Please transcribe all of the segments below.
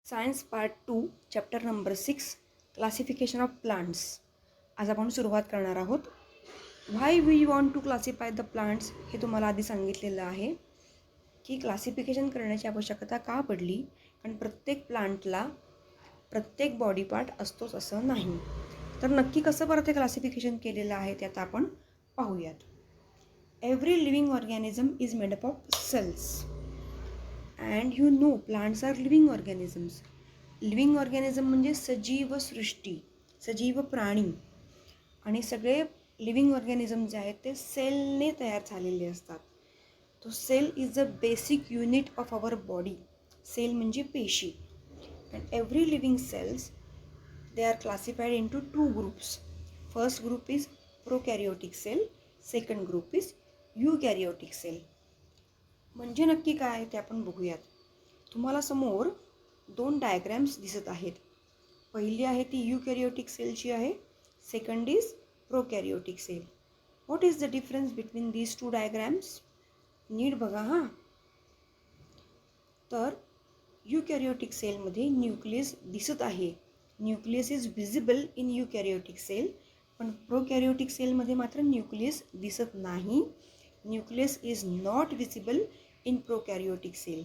Science part 2 chapter number 6 classification of plants. आज आपण सुरुवात करणार आहोत. Why we want to classify the plants हे तुम्हाला आधी सांगितलेलं आहे की क्लासिफिकेशन करण्याची आवश्यकता का पडली, कारण प्रत्येक प्लांटला प्रत्येक बॉडी पार्ट असतोच असं नाही. तर नक्की कसं बरं ते क्लासिफिकेशन केलेलं आहे ते आता आपण पाहूयात. Every living organism is made up of cells. And you know plants are living organisms. Living organism म्हणजे सजीव सृष्टी, सजीव प्राणी. आणि सगळे लिव्हिंग ऑर्गॅनिझम जे आहेत ते सेलने तयार झालेले असतात. तो cell is a basic unit of our body. Cell म्हणजे पेशी. And every living cells they are classified into 2 groups. First group is prokaryotic cell, second group is eukaryotic cell. म्हणजे नक्की काय ते आपण बघूयात. तुम्हाला समोर 2 डायग्रॅम्स दिसत आहेत. पहिली आहे ती यूकॅरियोटिक सेलची आहे, second is prokaryotic cell. What is the difference between these 2 diagrams? नीट बघा हां. तर यूकॅरियोटिक सेलमध्ये न्यूक्लियस दिसत आहे. Nucleus is visible in eukaryotic cell. पण प्रोकॅरियोटिक सेलमध्ये मात्र न्यूक्लियस दिसत नाही. Nucleus is not visible in prokaryotic cell.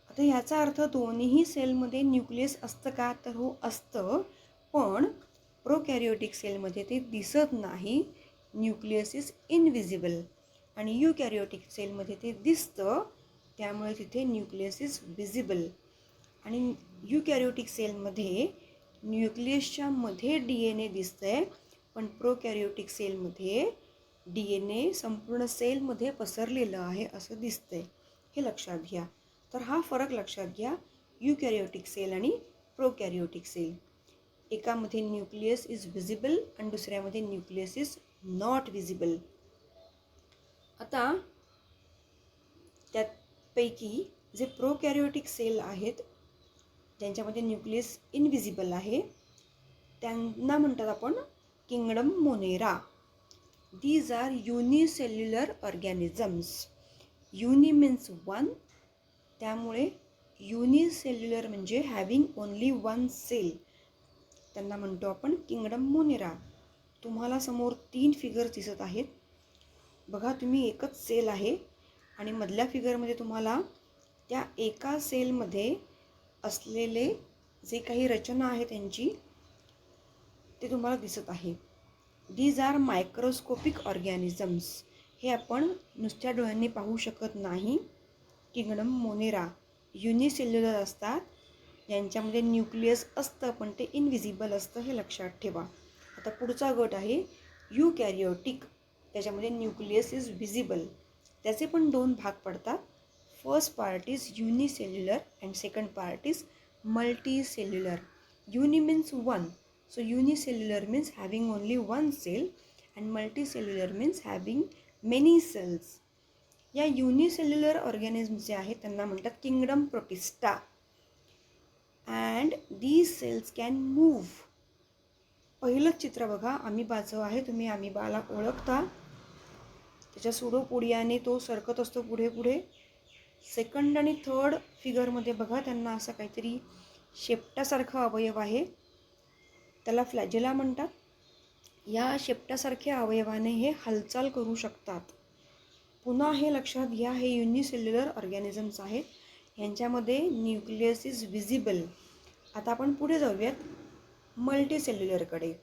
आता ह्याचा अर्थ दोन्हीही सेलमध्ये न्यूक्लियस असतं का? तर हो असतं, पण प्रोकॅरियोटिक सेलमध्ये ते दिसत नाही. Nucleus is invisible. आणि यूकॅरियोटिक सेलमध्ये ते दिसतं, त्यामुळे तिथे न्यूक्लियस इज व्हिजिबल. आणि यूकॅरियोटिक सेलमध्ये न्यूक्लियसच्या मध्ये DNA दिसतंय, पण प्रोकॅरियोटिक सेलमध्ये DNA संपूर्ण सेलमध्ये पसरलेलं आहे असं दिसतंय. हे लक्षात घ्या. तर हा फरक लक्षात घ्या, यूकॅरियोटिक सेल आणि प्रोकॅरियोटिक सेल. एकामध्ये न्यूक्लियस इज व्हिजिबल आणि दुसऱ्यामध्ये न्यूक्लियस इज नॉट व्हिजिबल. आता त्यापैकी जे प्रोकॅरियोटिक सेल आहेत ज्यांच्यामध्ये न्यूक्लियस इनव्हिजिबल आहे त्यांना म्हणतात आपण kingdom monera. These are unicellular organisms. Uni means one, त्यामुळे युनिसेल्युलर म्हणजे हॅविंग ओनली वन सेल. त्यांना म्हणतो आपण किंगडम मोनेरा. तुम्हाला समोर 3 फिगर्स दिसत आहेत. बघा तुम्ही, एकच सेल आहे आणि मधल्या फिगरमध्ये तुम्हाला त्या एका सेलमध्ये असलेले जे काही रचना आहे त्यांची ते तुम्हाला दिसत आहे. These are microscopic organisms. हे आपण नुसत्या डोळ्यांनी पाहू शकत नाही. किंगडम मोनेरा युनिसेल्युलर असतात, यांच्यामध्ये न्यूक्लियस असतं पण ते इनव्हिजिबल असतं, हे लक्षात ठेवा. आता पुढचा गट आहे यूकॅरियोटिक. त्याच्यामध्ये न्यूक्लियस इज व्हिजिबल. त्याचे पण 2 भाग पडतात. First part is unicellular and second part is multicellular. Uni means one, so unicellular means having only one cell and multicellular means having many cells. या युनिसेल्युलर ऑर्गॅनिझम जे आहेत त्यांना म्हणतात kingdom Protista. And these cells can move. पहिलंच चित्र बघा, अमिबाचं आहे. तुम्ही अमिबाला ओळखता, त्याच्या सुडोपोडियाने तो सरकत असतो पुढे पुढे. सेकंड आणि थर्ड फिगरमध्ये बघा, त्यांना असं काहीतरी शेपटासारखं अवयव आहे, त्याला फ्लॅजेला म्हणतात. या शेपटासारख्या अवयवाने हे हालचाल करू शकतात. पुन्हा हे लक्षात घ्या, हे युनिसेल्युलर ऑर्गॅनिझम्स आहेत, यांच्यामध्ये न्यूक्लियस इज व्हिजिबल. आता आपण पुढे जाऊयात मल्टीसेल्युलरकडे.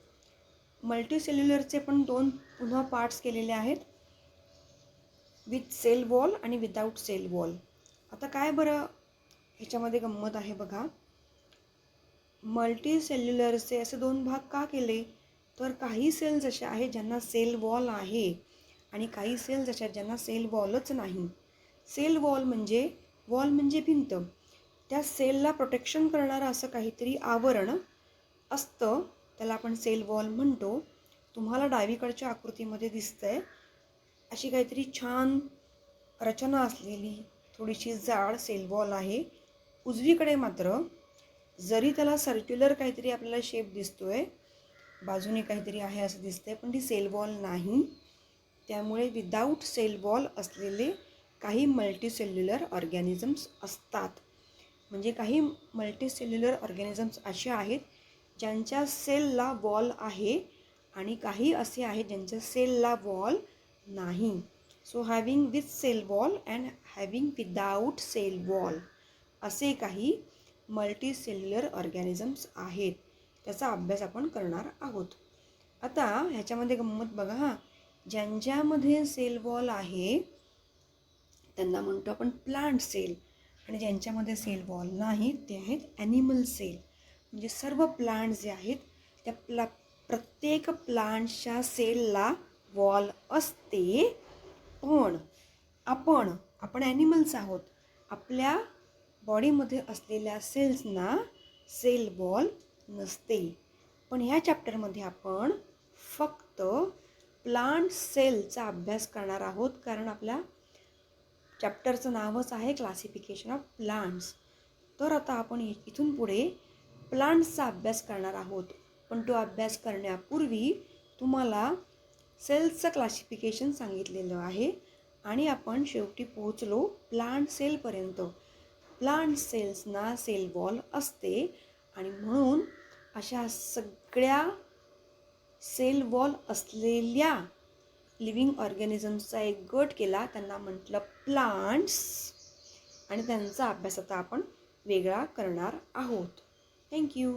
मल्टीसेल्युलरचे पण 2 पुन्हा पार्ट्स केलेले आहेत, विथ सेल वॉल आणि विदाऊट सेल वॉल. आता काय बरं ह्याच्यामध्ये गंमत आहे बघा. मल्टीसेल्युलरचे असे 2 भाग का केले? तर काही सेल्स अशा आहेत ज्यांना सेल वॉल आहे आणि काही सेल्स अशा ज्यांना सेल वॉलच नाही. सेल वॉल म्हणजे भिंत. त्या सेलला प्रोटेक्शन करणारं असं काहीतरी आवरण असतं, त्याला आपण सेल वॉल म्हणतो. तुम्हाला डावीकडच्या आकृतीमध्ये दिसतंय अशी काहीतरी छान रचना असलेली थोडीशी जाड सेल वॉल आहे. उजवीकडे मात्र जरी त्याला सर्क्युलर काहीतरी आपल्याला शेप दिसतोय, बाजूने काहीतरी आहे असं दिसतंय, पण ती सेल वॉल नाही. त्यामुळे विदाऊट सेल वॉल असलेले काही मल्टीसेल्युलर ऑर्गॅनिझम्स असतात. म्हणजे काही मल्टीसेल्युलर ऑर्गॅनिझम्स असे आहेत ज्यांच्या सेलला वॉल आहे आणि काही असे आहेत ज्यांच्या सेलला वॉल नाही. So having with cell wall and having without cell wall असे काही मल्टीसेल्युलर ऑर्गॅनिझम्स आहेत. त्याचा अभ्यास आपण करणार आहोत. आता ह्याच्यामध्ये गंमत बघा हां, ज्यांच्यामध्ये सेल वॉल आहे त्यांना म्हणतो आपण प्लांट सेल, आणि ज्यांच्यामध्ये सेल वॉल नाही ते आहेत ॲनिमल सेल. म्हणजे सर्व प्लांट जे आहेत त्या प्रत्येक प्लांटच्या सेलला वॉल असते, पण आपण ॲनिमल्स आहोत. आपल्या बॉडीमध्ये असलेल्या सेल्सना सेल वॉल नसते. पण ह्या चॅप्टरमध्ये आपण फक्त प्लांट सेलचा अभ्यास करणार आहोत, कारण आपल्या चॅप्टरचं नावच आहे क्लासिफिकेशन ऑफ प्लांट्स. तर आता आपण इथून पुढे प्लांट्सचा अभ्यास करणार आहोत. पण तो अभ्यास करण्यापूर्वी तुम्हाला सेल्सचं क्लासिफिकेशन सांगितलेलं आहे आणि आपण शेवटी पोहोचलो प्लांट सेलपर्यंत. प्लांट सेल्सना सेल वॉल असते आणि म्हणून अशा सगळ्या सेल वॉल असलेल्या लिव्हिंग ऑर्गॅनिझम्सचा एक गट केला, त्यांना म्हटलं प्लांट्स, आणि त्यांचा अभ्यास आता आपण वेगळा करणार आहोत. थँक्यू.